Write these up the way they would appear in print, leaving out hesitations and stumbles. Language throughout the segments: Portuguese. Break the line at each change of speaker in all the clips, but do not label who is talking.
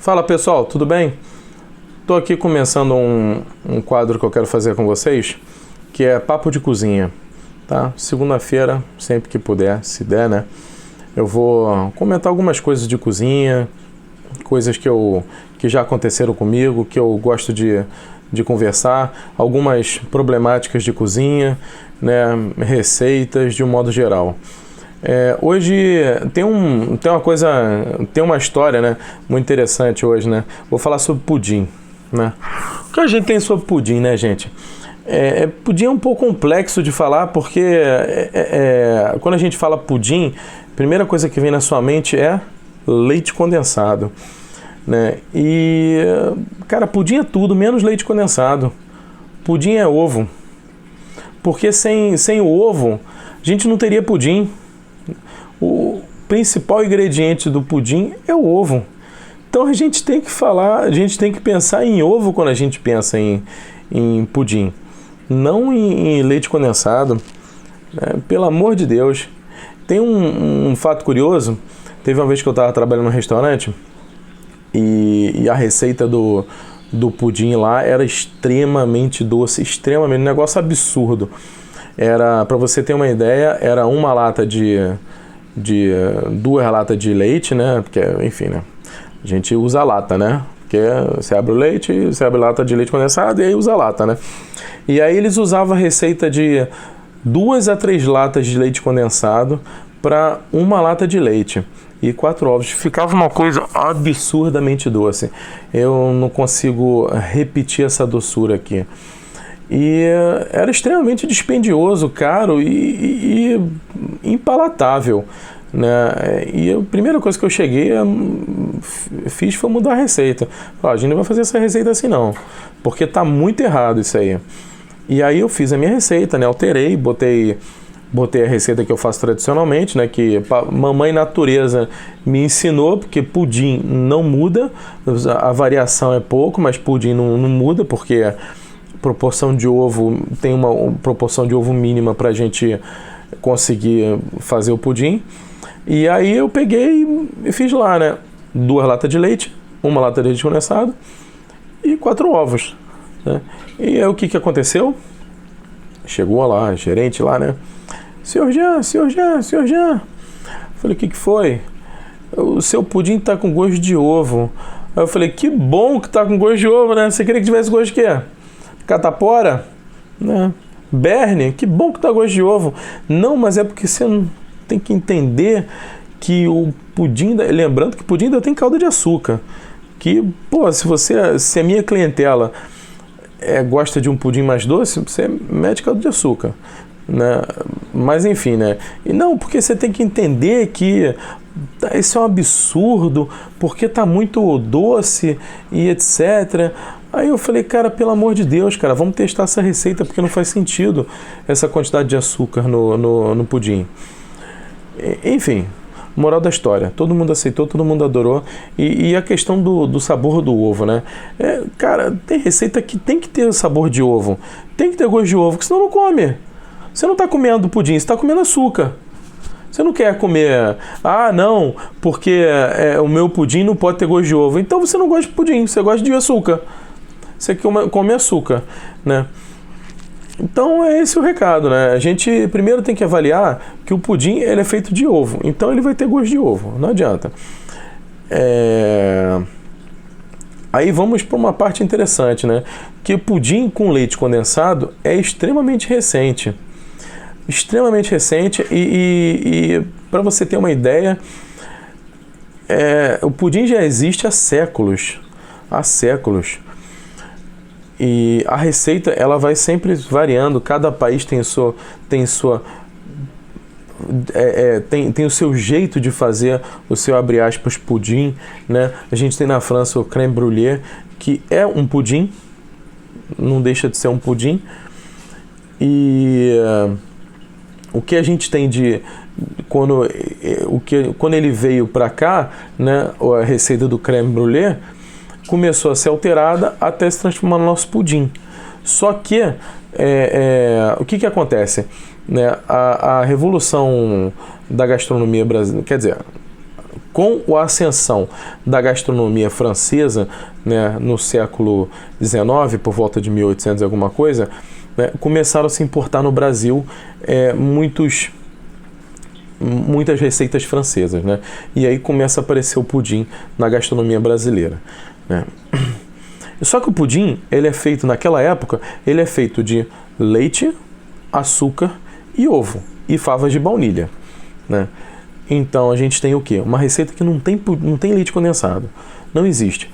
Fala pessoal, tudo bem? Estou aqui começando um quadro que eu quero fazer com vocês, que é Papo de Cozinha, tá? Segunda-feira, sempre que puder, se der, né? Eu vou comentar algumas coisas de cozinha, coisas que já aconteceram comigo, que eu gosto de conversar, algumas problemáticas de cozinha, né? Receitas de um modo geral. Hoje tem uma história, né, muito interessante hoje, né? Vou falar sobre pudim, né? O que a gente tem sobre pudim, né, gente? Pudim é um pouco complexo de falar porque quando a gente fala pudim, a primeira coisa que vem na sua mente é leite condensado, né? E, cara, pudim é tudo menos leite condensado. Pudim é ovo. Porque sem o ovo, a gente não teria pudim. O principal ingrediente do pudim é o ovo. Então a gente tem que pensar em ovo quando a gente pensa em pudim, não em leite condensado, né? Pelo amor de Deus. Tem um fato curioso. Teve uma vez que eu estava trabalhando no restaurante e a receita do pudim lá era extremamente doce, um negócio absurdo. Para você ter uma ideia, era uma lata duas latas de leite, né? Porque, enfim, né? A gente usa a lata, né? Porque você abre o leite, você abre a lata de leite condensado e aí usa a lata, né? E aí eles usavam a receita de 2 a 3 latas de leite condensado para uma lata de leite e 4 ovos. Ficava uma coisa absurdamente doce. Eu não consigo repetir essa doçura aqui. E era extremamente dispendioso, caro e impalatável, né? E a primeira coisa que eu fiz foi mudar a receita. A gente não vai fazer essa receita assim não, porque tá muito errado isso aí. E aí eu fiz a minha receita, né? Alterei, botei a receita que eu faço tradicionalmente, né? Que mamãe natureza me ensinou, porque pudim não muda, a variação é pouco, mas pudim não muda, porque proporção de ovo, tem uma proporção de ovo mínima para a gente conseguir fazer o pudim. E aí eu peguei e fiz lá, né? 2 latas de leite, 1 lata de leite condensado e 4 ovos, né? E aí o que aconteceu? Chegou lá, gerente lá, né? Senhor Jean. Falei, o que foi? O seu pudim tá com gosto de ovo. Aí eu falei, que bom que tá com gosto de ovo, né? Você queria que tivesse gosto de quê? Catapora, né? Berne, que bom que tá gosto de ovo. Não, mas é porque você não tem que entender que o pudim, lembrando que o pudim ainda tem calda de açúcar. Que, pô, se a minha clientela gosta de um pudim mais doce, você mete calda de açúcar, né? Mas enfim, né? E não, porque você tem que entender que isso é um absurdo, porque tá muito doce e etc. Aí eu falei, cara, pelo amor de Deus, cara, vamos testar essa receita, porque não faz sentido essa quantidade de açúcar no pudim. Enfim, moral da história, todo mundo aceitou, todo mundo adorou. E a questão do sabor do ovo, né? Cara, tem receita que tem que ter sabor de ovo, tem que ter gosto de ovo, porque senão não come. Você não está comendo pudim, você está comendo açúcar. Você não quer comer, não, porque o meu pudim não pode ter gosto de ovo. Então você não gosta de pudim, você gosta de açúcar. Você come açúcar, né? Então é esse o recado, né? A gente primeiro tem que avaliar que o pudim ele é feito de ovo. Então ele vai ter gosto de ovo, não adianta. Aí vamos para uma parte interessante, né? Que o pudim com leite condensado é extremamente recente. Extremamente recente e para você ter uma ideia, o pudim já existe há séculos. E a receita ela vai sempre variando, cada país tem o seu jeito de fazer o seu, abre aspas, pudim, né? A gente tem na França o crème brûlée, que é um pudim, não deixa de ser um pudim. E o que a gente tem quando ele veio para cá, né? A receita do crème brûlée começou a ser alterada até se transformar no nosso pudim. Só que o que acontece? Né? A revolução da gastronomia brasileira, quer dizer, Com a ascensão da gastronomia francesa, né, no século XIX, por volta de 1800 e alguma coisa, né, começaram a se importar no Brasil muitas receitas francesas, né? E aí começa a aparecer o pudim na gastronomia brasileira, né? Só que o pudim, ele é feito, naquela época, ele é feito de leite, açúcar e ovo, e favas de baunilha, né? Então a gente tem o quê? Uma receita que não tem leite condensado, não existe.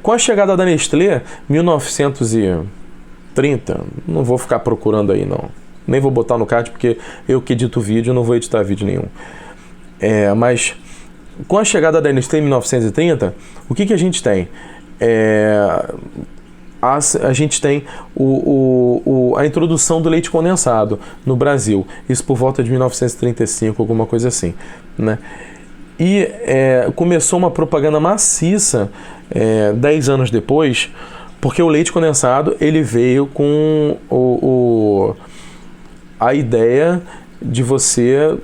Com a chegada da Nestlé, 1930, não vou ficar procurando aí não, nem vou botar no card porque eu que edito vídeo, não vou editar vídeo nenhum. Mas com a chegada da Nestlé em 1930, o que a gente tem? A gente tem a introdução do leite condensado no Brasil, isso por volta de 1935, alguma coisa assim, né? E começou uma propaganda maciça 10 anos depois, porque o leite condensado ele veio com a ideia de você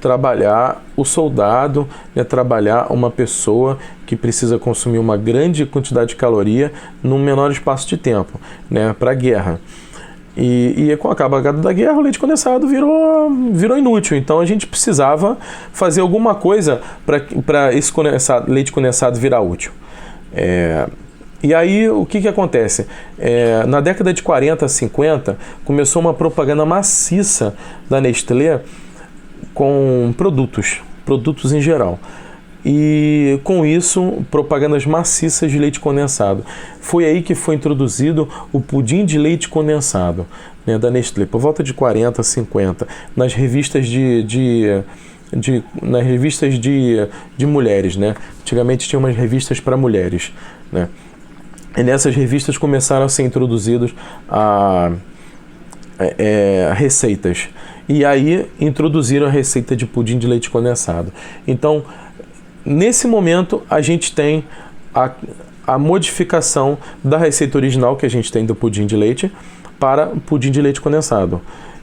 trabalhar o soldado, né, trabalhar uma pessoa que precisa consumir uma grande quantidade de caloria num menor espaço de tempo, né, para a guerra. E com a acabada da guerra, o leite condensado virou inútil. Então a gente precisava fazer alguma coisa para esse leite condensado virar útil. E aí, o que acontece? Na década de 40, 50, começou uma propaganda maciça da Nestlé com produtos em geral. E com isso, propagandas maciças de leite condensado. Foi aí que foi introduzido o pudim de leite condensado, né, da Nestlé, por volta de 40, 50, nas revistas nas revistas de mulheres, né? Antigamente tinha umas revistas para mulheres, né? E nessas revistas começaram a ser introduzidos receitas. E aí introduziram a receita de pudim de leite condensado. Então, nesse momento, a gente tem a modificação da receita original que a gente tem do pudim de leite para pudim de leite condensado.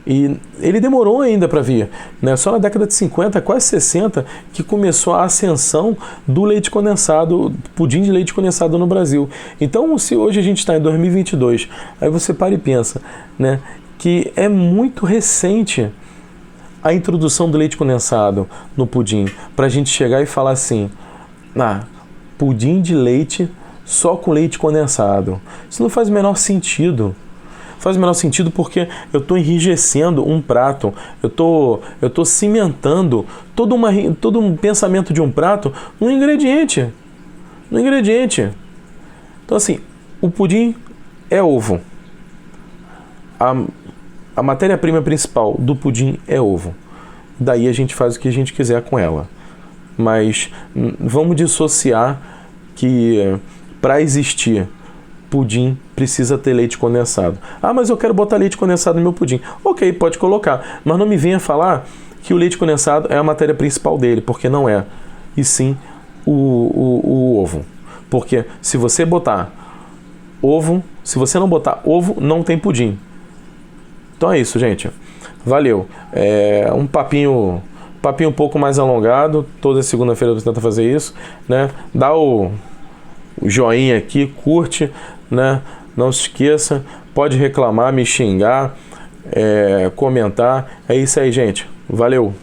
E ele demorou ainda para vir, né? Só na década de 50, quase 60, que começou a ascensão do leite condensado, pudim de leite condensado no Brasil. Então, se hoje a gente está em 2022, aí você para e pensa, né, que é muito recente a introdução do leite condensado no pudim, para a gente chegar e falar assim, pudim de leite só com leite condensado. Isso não faz o menor sentido. Faz o menor sentido porque eu estou enrijecendo um prato, eu tô cimentando todo um pensamento de um prato no ingrediente. Então assim, o pudim é ovo. A matéria-prima principal do pudim é ovo. Daí a gente faz o que a gente quiser com ela. Mas vamos dissociar que para existir pudim precisa ter leite condensado. Mas eu quero botar leite condensado no meu pudim. Ok, pode colocar. Mas não me venha falar que o leite condensado é a matéria principal dele, porque não é. E sim o ovo. Porque se você botar ovo, se você não botar ovo, não tem pudim. Então é isso, gente. Valeu. Um papinho um pouco mais alongado. Toda segunda-feira você tenta fazer isso, né? Dá o joinha aqui, curte, né? Não se esqueça, pode reclamar, me xingar, comentar. É isso aí, gente. Valeu!